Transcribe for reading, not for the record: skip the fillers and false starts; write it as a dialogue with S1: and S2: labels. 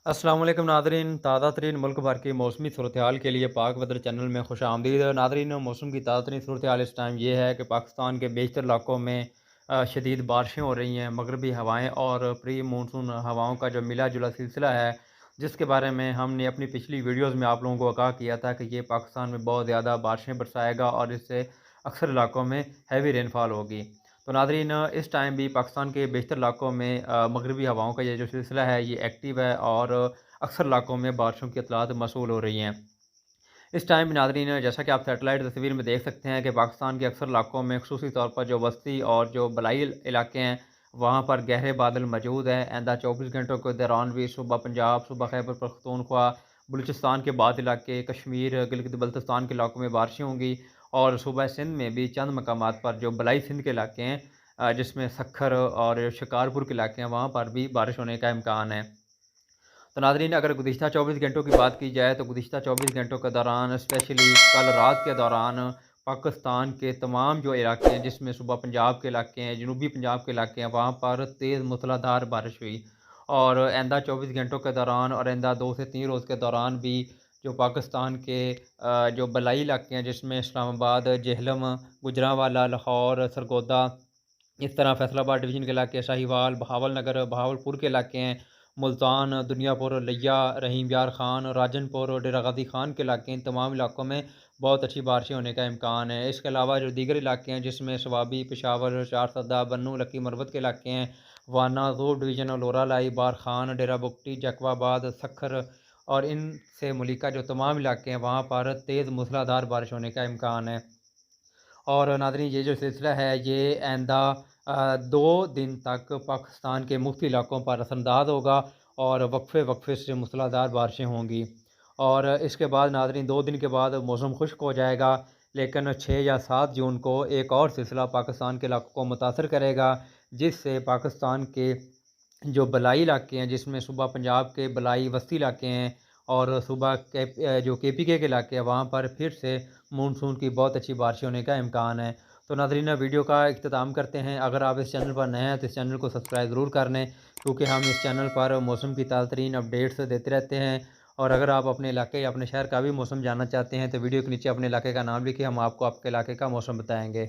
S1: अस्सलाम वालेकुम नादरीन, ताज़ा तरीन मुल्क भर की मौसमी सूरत हाल के लिए पाक वेदर चैनल में खुश आमदीद। नादरीन, मौसम की ताज़ा तरीन सूरत हाल इस टाइम ये है कि पाकिस्तान के बेशतर इलाकों में शदीद बारिशें हो रही हैं। मगरबी हवाएँ और प्री मानसून हवाओं का जो मिला जुला सिलसिला है, जिसके बारे में हमने अपनी पिछली वीडियोज़ में आप लोगों को आगाह किया था कि ये पाकिस्तान में बहुत ज़्यादा बारिशें बरसाएगा और इससे अक्सर इलाकों में हैवी रेनफॉल होगी। तो नादरीन, इस टाइम भी पाकिस्तान के बेशतर इलाकों में मगरबी हवाओं का ये जो सिलसिला है ये एक्टिव है और अक्सर इलाकों में बारिशों की इतलात मौसूल हो रही हैं। इस टाइम भी नादरीन, जैसा कि आप सैटेलाइट तस्वीर में देख सकते हैं कि पाकिस्तान के अक्सर इलाकों में ख़ुसूसी तौर पर जो वस्ती और जो बलाई इलाके हैं वहाँ पर गहरे बादल मौजूद हैं। आइंदा 24 घंटों के दौरान भी सुबह पंजाब, सुबह खैबर पख्तूनख्वा, बलूचिस्तान के बाद इलाके, कश्मीर, गिलगित बल्तिस्तान के इलाकों में बारिशें होंगी और सुबह सिंध में भी चंद मकामात पर जो बलाई सिंध के इलाके हैं जिसमें सखर और शिकारपुर के इलाके हैं वहाँ पर भी बारिश होने का इम्कान है। तो नाज़रीन, अगर गुज़िश्ता 24 घंटों की बात की जाए तो गुज़िश्ता 24 घंटों के दौरान स्पेशली कल रात के दौरान पाकिस्तान के तमाम जो इलाके हैं जिसमें सुबह पंजाब के इलाके हैं, जनूबी पंजाब के इलाके हैं, वहाँ पर तेज़ मूसलाधार बारिश हुई। और आइंदा 24 घंटों के दौरान और आइंदा 2 से 3 रोज़ के दौरान भी जो पाकिस्तान के जो बलाई इलाके हैं जिसमें इस्लामाबाद, जेहलम, गुजरांवाला, लाहौर, सरगोदा, इस तरह फैसलाबाद डिवीज़न के इलाके, शाहीवाल, बहावलनगर, बहावलपुर के इलाके हैं, मुल्तान, दुनियापुर, लिया, रहीम यार ख़ान, राजनपुर, डेरा गाज़ी ख़ान के इलाके, इन तमाम इलाकों में बहुत अच्छी बारिशें होने का इम्कान है। इसके अलावा जो दीगर इलाके हैं जिसमें स्वाबी, पेशावर, चारसदा, बन्नू, लक्की मरवत के इलाके हैं, वाना, ज़ोब डिवीज़न, लोरालाई, बार ख़ान, डेरा बुगटी, जैकवाबाद, सखर और इनसे मुलिका जो तमाम इलाके हैं वहाँ पर तेज़ मूसलाधार बारिश होने का इम्कान है। और नाज़रीन, ये जो सिलसिला है ये आइंदा 2 दिन तक पाकिस्तान के मुख्य इलाकों पर असरअंदाज़ होगा और वक्फ़े वक्फ़े से मूसलाधार बारिशें होंगी। और इसके बाद नाज़रीन 2 दिन के बाद मौसम खुश्क हो जाएगा, लेकिन 6 या 7 जून को एक और सिलसिला पाकिस्तान के इलाकों को मुतासर करेगा, जिससे पाकिस्तान के जो बलाई इलाके हैं जिसमें सुबह पंजाब के बलाई वस्ती इलाके हैं और सुबह जो केपीके के इलाके हैं वहाँ पर फिर से मानसून की बहुत अच्छी बारिश होने का इम्कान है। तो नाज़रीन, वीडियो का इख्तिताम करते हैं। अगर आप इस चैनल पर नए हैं तो इस चैनल को सब्सक्राइब ज़रूर कर लें, क्योंकि हम इस चैनल पर मौसम की ताज़ा तरीन अपडेट्स देते रहते हैं। और अगर आप अपने इलाके या अपने शहर का भी मौसम जानना चाहते हैं तो वीडियो के नीचे अपने इलाके का नाम लिखिए, हम आपको आपके इलाके का मौसम बताएँगे।